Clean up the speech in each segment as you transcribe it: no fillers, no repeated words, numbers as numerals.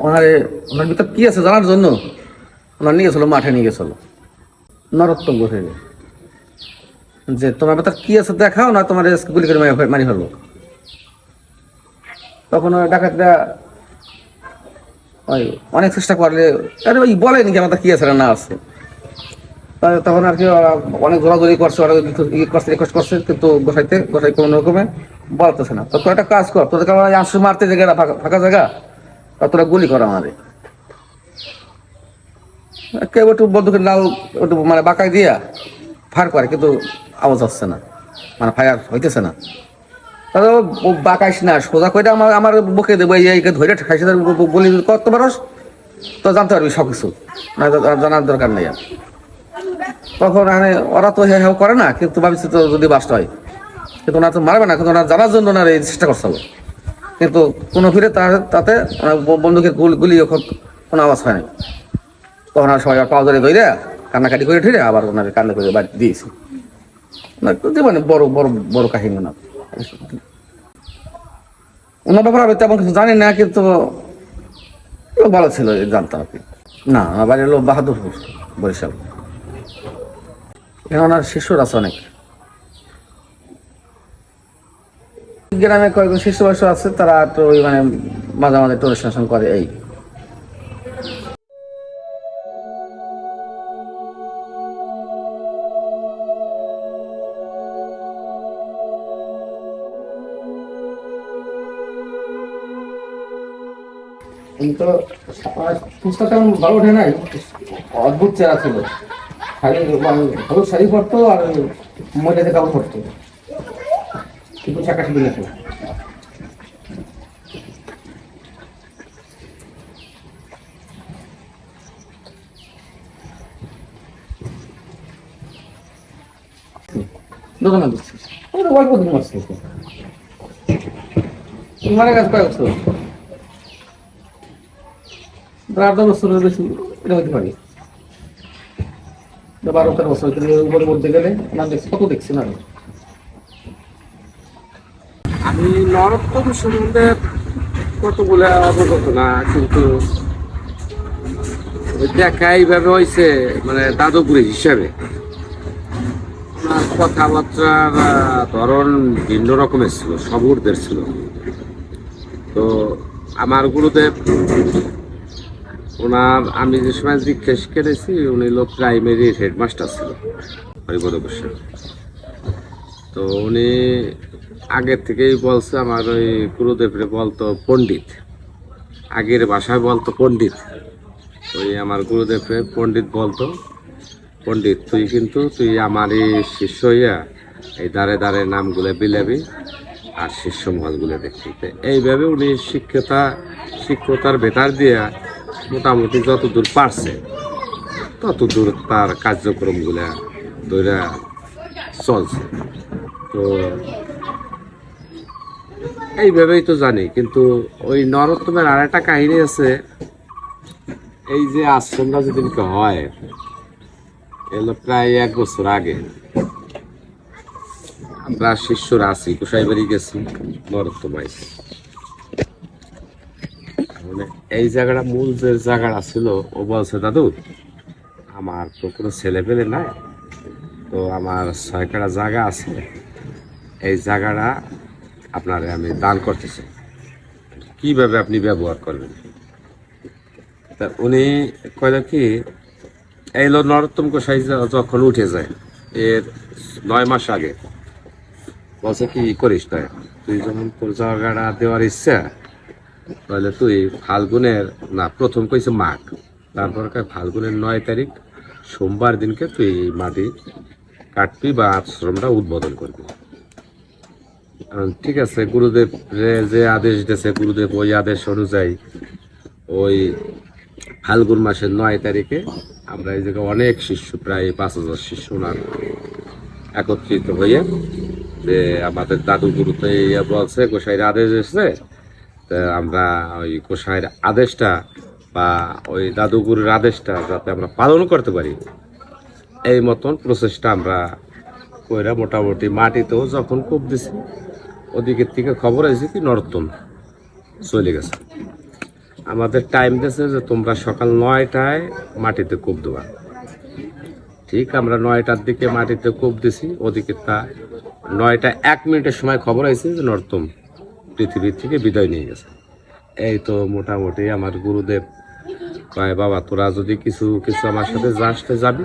ওনারে ওনার ভিতর কি আছে জানার জন্য ওনার নিয়ে গেছিল, মাঠে নিয়ে গেছিল নরোত্তম গোসাই, যে তোমার ভিতর কি আছে দেখাও না তোমার গুলি করে মারি ফেলবো। তখন ওই ডাকাতরা ওই অনেক চেষ্টা করলে আরে ওই বলেনি কি আমাদের কি আছে না আছে, তখন আর কি ওরা অনেক জোরাজোরি করছে, ওরা রিকোয়েস্ট করছে, কিন্তু গোসাই কোনো রকমে বলতেছে না। তো তুই একটা কাজ কর, তোদেরকে আমরা আঁসু মারতে জায়গা ফাঁকা জায়গা, তোরা গুলি করা আমাদের কেউ একটু বন্ধুকে নাও একটু মানে বাঁকাই দিয়া ফায়ার করে, কিন্তু আওয়াজ হচ্ছে না, মানে ফায়ার হইতেছে না। তাহলে ও বাঁকাইস না, সোজা করে আমার বুকে দেবো, এই ধরে খাইছে বলি কত পারস, তো জানতে পারবি সব কিছু, না জানার দরকার নেই। তখন মানে ওরা তো হ্যাঁ করে না, কিন্তু ভাবছি তো যদি বাস্ট হয়, কিন্তু ওনার তো মারবে না, কিন্তু ওনার জানার জন্য ওনার এই চেষ্টা করতে হবে, কিন্তু কোনো ফিরে তাতে বন্দুকের গুলি কোনো আওয়াজ হয় না। তখন আর সবাই পাওয়া ধরে ধরে কান্নাকাটি করে ঠেরে আবার ওনার কান্না করে বাড়িতে দিয়েছি। মানে বড় বড় বড় কাহিনী ওনার। ওনার ব্যাপারে আমি তেমন কিছু জানি না, কিন্তু ভালো ছিল, জানতাম আর কি। না, আমার বাড়ি হলো বাহাদুরপুর, বরিশাল। এখানে ওনার শিষ্যর আছে অনেক, গ্রামে কয়েকজন শিষ্য বয়স আছে, তারা তো ওই মানে মাঝে মাঝে টুরিস্ট করে এই। কিন্তু পুস্তক তেমন ভালো ওঠে নাই, অদ্ভুত চেহারা ছিল, খালি হলুদ শাড়ি পরতো আর মহিলাদের কাপড় পরতো, কিন্তু চাকাটি দিলে তো দোকানে দিচ্ছিস গল্প দিন মারছে মারা গেছে কয়েক বছর, 8-10 বছরের বেশি এটা হতে পারি, 12-13 বছর উপরে বলতে গেলে না। দেখছি কত দেখছি না আমি নরোত্তম সম্বন্ধে কতগুলো অবগত না, কিন্তু দেখা এইভাবে হয়েছে মানে দাদুপুরি হিসাবে ওনার কথাবার্তার ধরন ভিন্ন রকমের ছিল, সবুরদের ছিল। তো আমার গুরুদেব ওনার আমি যে সময় জিজ্ঞেস করেছি, উনি হলো প্রাইমারি হেডমাস্টার ছিল হরিপদ গোস্বামী। তো উনি আগের থেকেই বলছে, আমার ওই গুরুদেবরে বলতো পণ্ডিত, আগের ভাষায় বলতো পণ্ডিত। ওই আমার গুরুদেবরে পণ্ডিত বলতো, পণ্ডিত তুই আমারই শিষ্য হইয়া এই দাঁড়ে দাঁড়ে নামগুলো বিলাবি আর শিষ্য মহলগুলো দেখবি। এইভাবে উনি শিক্ষতার ভেতর দিয়া মোটামুটি যতদূর পারছে ততদূর তার কার্যক্রমগুলা ধরে চলছে। তো এইভাবেই তো জানি। কিন্তু ওই নরোত্তমের আর একটা কাহিনী আছে, এই যে আশ্রমটা যেদিনকে হয় এলো প্রায় 1 বছর আগে, আমরা শিষ্যরা আছি, গোসাই বাড়ি গেছি, নরোত্তম আইছে। মানে এই জায়গাটা মূল যে জায়গাটা ছিল, ও বলছে দাদু আমার তো কোনো ছেলে পেলে নাই, তো আমার 6 কাঠা জায়গা আছে, এই জায়গাটা আপনারে আমি দান করতেছি, কিভাবে আপনি ব্যবহার করবেন। তা উনি কইলেন কি, এইলো নরোত্তম গোসাই যখন উঠে যায় এর 9 মাস আগে বলছে কি করিস তাই, তুই যখন তোর জায়গাটা দেওয়ার ইচ্ছা, তাহলে তুই ফাল্গুনের না প্রথম কইছে মাঘ, তারপর ফাল্গুনের 9 তারিখ সোমবার দিনকে তুই মাটি কাটবি বা আশ্রমটা উদ্বোধন করবি। ঠিক আছে, গুরুদেব যে আদেশ দিয়েছে, গুরুদেব ওই আদেশ অনুযায়ী ওই ফাল্গুন মাসের 9 তারিখে আমরা এই জায়গায় অনেক শিষ্য, প্রায় 5,000 শিষ্য ওনার একত্রিত হয়ে, যে আমাদের দাদু গুরু তো বলছে গোসাইয়ের আদেশ এসছে, তা আমরা ওই গোসাইয়ের আদেশটা বা ওই দাদুগুরুর আদেশটা যাতে আমরা পালন করতে পারি, এই মতন প্রসেসটা আমরা কইরা মোটামুটি মাটিতেও যখন কোপ দিছি, ওদিকের থেকে খবর আছে কি নরোত্তম চলে গেছে। আমাদের টাইম দিয়েছে যে তোমরা সকাল 9টায় মাটিতে কূপ দেবা। ঠিক আমরা 9টার দিকে মাটিতে কূপ দিছি, ওদিকে তা 9টা 1 মিনিটের সময় খবর হয়েছে যে নর্তম পৃথিবীর থেকে বিদায় নিয়ে গেছে। এই তো মোটামুটি আমার গুরুদেব কয়, বাবা তোরা যদি কিছু কিছু আমার সাথে যাসতে যাবি,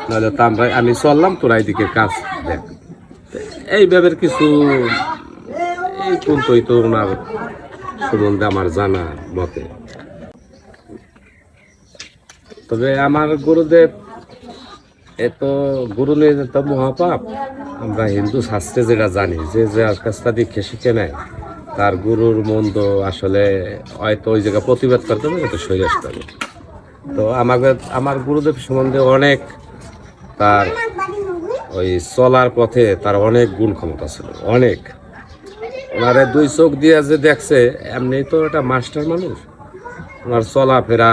নাহলে তো আমি চললাম, তোরা এইদিকে কাজ দেখ। এই ব্যাপার কিছু এই পর্যন্তই তো ওনার সম্বন্ধে আমার জানা মতে। তবে আমার গুরুদেব এত গুরু নিয়ে যেত মহাপাপ। আমরা হিন্দু শাস্ত্রে যেটা জানি যে যার কাছটা দীক্ষা শিখে নেয় তার গুরুর মন্দ আসলে হয়তো ওই জায়গায় প্রতিবাদ করতে হবে, তো সরে আসতে হবে। তো আমার গুরুদেব সম্বন্ধে অনেক, তার ওই চলার পথে তার অনেক গুণ ক্ষমতা ছিল, অনেক। ওনারে 2 চোখ দিয়ে যে দেখছে, এমনি তো একটা মাস্টার মানুষ, ওনার চলাফেরা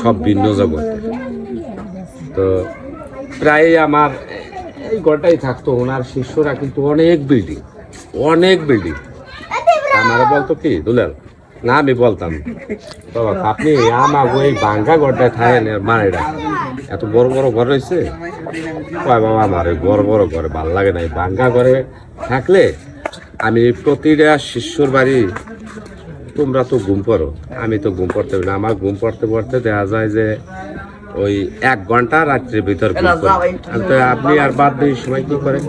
সব ভিন্ন জগৎ। তো প্রায় আমার এই ঘরটাই থাকতো। ওনার শিষ্যরা কিন্তু অনেক বিল্ডিং, অনেক বিল্ডিং। আমারা বলতো কি দুলাল, না আমি বলতাম, বাবা আপনি আমার ওই ভাঙ্গা ঘরটায় থাকেন, মানে এত বড় বড় ঘর রয়েছে। বাবা আমার বড় বড় ঘরে ভাল লাগে না, ভাঙ্গা ঘরে থাকলে আমি প্রতিটা শিষ্যর বাড়ি, তোমরা তো ঘুম পড়ো, আমি তো ঘুম পড়তে পারি না। আমার ঘুম পড়তে পড়তে দেখা যায় যে ওই 1 ঘন্টা রাত্রির ভিতর ঘুম পড়ে। তো আপনি আর বাদ দিয়ে সময় কি করেন?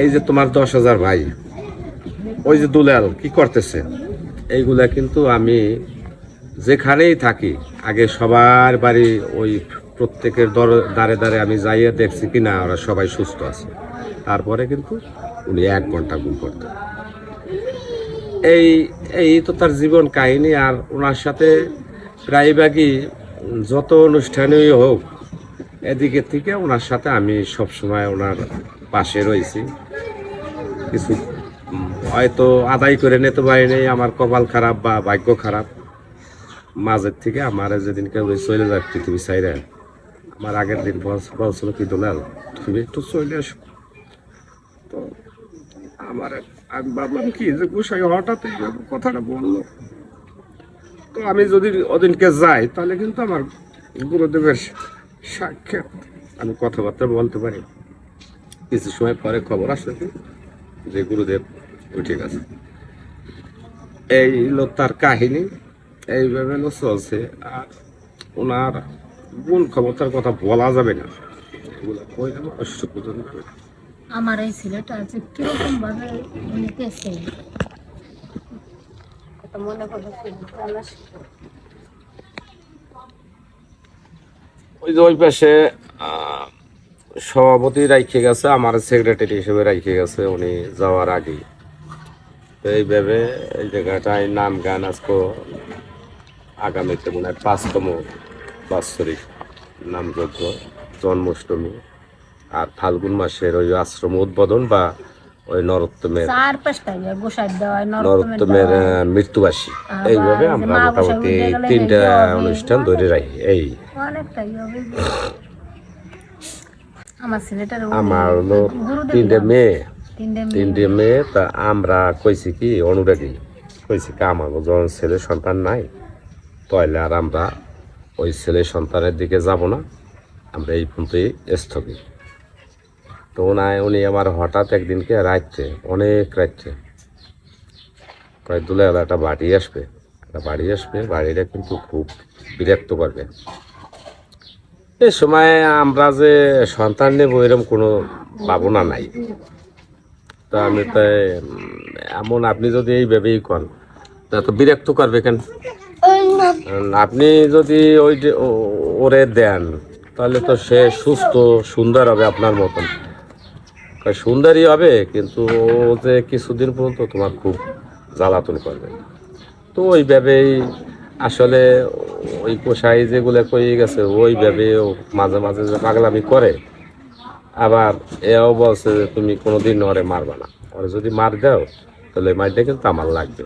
এই যে তোমার 10,000 ভাই, ওই যে দুলাল কি করতেছে, এইগুলা কিন্তু আমি যেখানেই থাকি আগে সবার বাড়ি ওই প্রত্যেকের দ্বারে দ্বারে আমি যাইয়ে দেখছি কিনা ওরা সবাই সুস্থ আছে। তারপরে কিন্তু উনি 1 ঘন্টা ঘুম করতেন। এই এই তো তার জীবন কাহিনী। আর ওনার সাথে প্রায়ভাগই যত অনুষ্ঠানই হোক, এদিকে থেকে ওনার সাথে আমি সবসময় ওনার পাশে রয়েছি। কিছু হয়তো আদায় করে নিতে পারিনি, আমার কপাল খারাপ বা ভাগ্য খারাপ। মাঝের থেকে আমার যেদিনকে ওই চলে যায় পৃথিবী চাইরে, আমার আগের দিন বলছিল কি দুলাল তুমি একটু চলে আসো। তো আমি ভাবলাম কি যে গোসাই হঠাৎ কথাটা বললো, তো আমি যদি ওদিনকে যাই তাহলে কিন্তু আমার গুরুদেবের সাক্ষাৎ আমি কথাবার্তা বলতে পারি। কিছু সময় পরে খবর আসলো যে গুরুদেব উঠে গেছে। এই হলো তার কাহিনী, এইভাবে চলছে। আর ওনার গুণ ক্ষমতার কথা বলা যাবে না, এগুলো আমার এই ছেলেটা আছে কিরকম ভাবে নিতেছে মনে করবে। ওই যে ওই পাশে সভাপতি রাইখে গেছে, আমার সেক্রেটারি হিসেবে রাইখে গেছে উনি যাওয়ার আগে। তো এইভাবে এই জায়গাটায় নাম গান আজকে আগামীতে মনে হয় 5তম বাৎসরিক নামযজ্ঞ, জন্মাষ্টমী আর ফাল্গুন মাসের ওই আশ্রম উদ্বোধন বা ওই নরোত্তমের মৃত্যুবার্ষিকী। এইভাবে আমরা মোটামুটি 3টা অনুষ্ঠান ধরে রাখি। এই আমার হলো 3টে মেয়ে। তা আমরা কইছি কি অনুরাগী, কইছি কি আমার যখন ছেলে সন্তান নাই তাহলে আর আমরা ওই ছেলে সন্তানের দিকে যাব না, আমরা এই পর্যন্তই স্থগিত। তো উনি আমার হঠাৎ একদিনকে রাত্রে, অনেক রাত্রে প্রায় দুলাল একটা বাড়ি আসবে, বাড়িটা কিন্তু খুব বিরক্ত করবে। এই সময় আমরা যে সন্তান নেব এরকম কোনো ভাবনা নাই। তো আমি তাই এমন, আপনি যদি এইভাবেই কন তা তো বিরক্ত করবে কেন? আপনি যদি ওরে দেন তাহলে তো সে সুস্থ সুন্দর হবে আপনার মতন, সুন্দরই হবে, কিন্তু ও যে কিছুদিন পর্যন্ত তোমার খুব জ্বালাতন করবে। তো ওইভাবেই আসলে ওই পোষাই যেগুলো কয়ে গেছে ওইভাবে মাঝে মাঝে যে পাগলামি করে। আবার এও বলছে যে তুমি কোনোদিন ওরে মারবা না, ওরে যদি মার দাও তাহলে মারটা কিন্তু আমার লাগবে।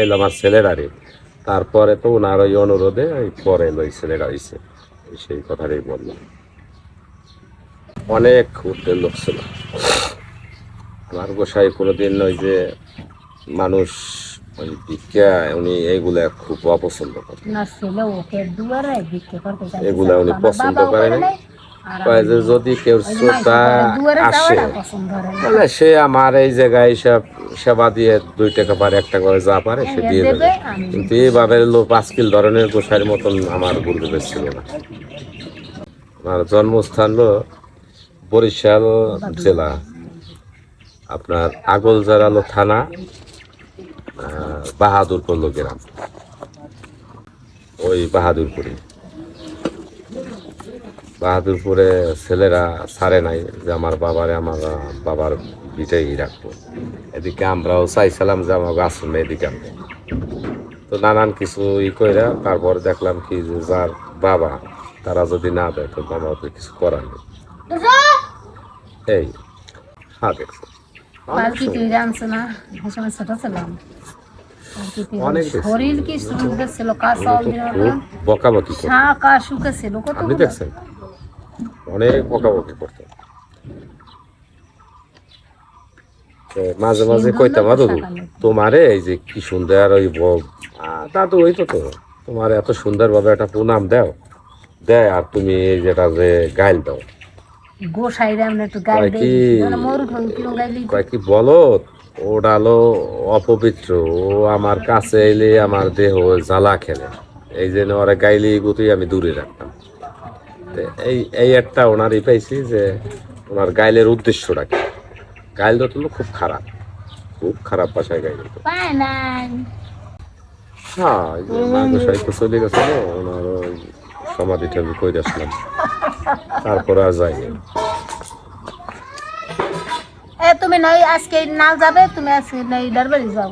এলো আমার ছেলেরারই। তারপরে তো ওনার ওই অনুরোধে ওই পরে ওই ছেলেরা হয়েছে, সেই কথাটাই বললাম। অনেক উঠতের লোক ছিল আমার গোসাই। কোনোদিন ওই যে মানুষ ওই ভিক্ষা উনি এইগুলা খুব অপছন্দ করে। না ছেলে ওকে দুয়ারে ভিক্ষে করতে চাইছে, এগুলা উনি আমার পছন্দ বাবাও করে করে না। নাই, আর কয় যে যদি কেউ ওই যে শ্রোতা মাইকে দুয়ারে আসে যাওয়াটা পছন্দ করে না। তাহলে সে আমার এই জায়গায় সব সেবা দিয়ে 2 টাকা পারে 1 টাকা করে যা পারে সে এ দিয়ে দেবে, দেবে। আমি কিন্তু এইভাবে 5 কিল ধরনের গোসাইয়ের মতন আমার গুরুদেবের ছিল না। আমার জন্মস্থান হলো বরিশাল জেলা, আপনার আগলজারালো থানা, বাহাদুরপুর গ্রাম, ওই বাহাদুরপুরে ছেলেরা ছাড়ে নাই যে আমার বাবার ভিটাই রাখবো। এদিকে আমরাও চাইছিলাম যে আমার আশ্রমে এদিকে আনবো। তো নানান কিছু কইরা তারপর দেখলাম কি যে যার বাবা তারা যদি না দেয় তো বাবা তো কিছু করার নেই। এই হ্যাঁ দেখছো পালকি তুই জানছো না, ওই সময় ছোট ছিলাম। পালকি তুই অনেক দেখছি। শরীর কি সুন্দর ছিল, কাজ চাউল দিন খুব বকাবকি করতো। শাঁকা শুকে ছিল কত। আপনি দেখছেন অনেক বকাবকি করতো। তো মাঝে মাঝে কইতাম দাদু তোমারে এই যে কি সুন্দর ওই দাদু ওই তো তোমার এত সুন্দর ভাবে একটা প্রণাম দেয় আর তুমি এই যেটা যে গাইল দাও গোসাইরে আমরা একটু গাই কয় দেই, কি মানে মরু ঠন কিলো গাইলি কয় কি বলো ওটা হলো অপবিত্র, ও আমার কাছে এলে আমার দেহ জ্বালা খেলে, এই জন্য ওরা গাইলে গুতুই আমি দূরে রাখতাম। তো এই একটা ওনারই পাইছি যে ওনার গাইলের উদ্দেশ্যটা কি। গাইল তো খুব খারাপ ভাষায় গাইল তো। পায় নাই। হ্যাঁ এই যে মাগোসাই তো চলে গেছে না, ওনার ওই সমাধিটা আমি কই আসলাম, তারপরে আর যাইনি। তুমি নয় আজকে না যাবে, তুমি আজকে নয় দরবারে যাও।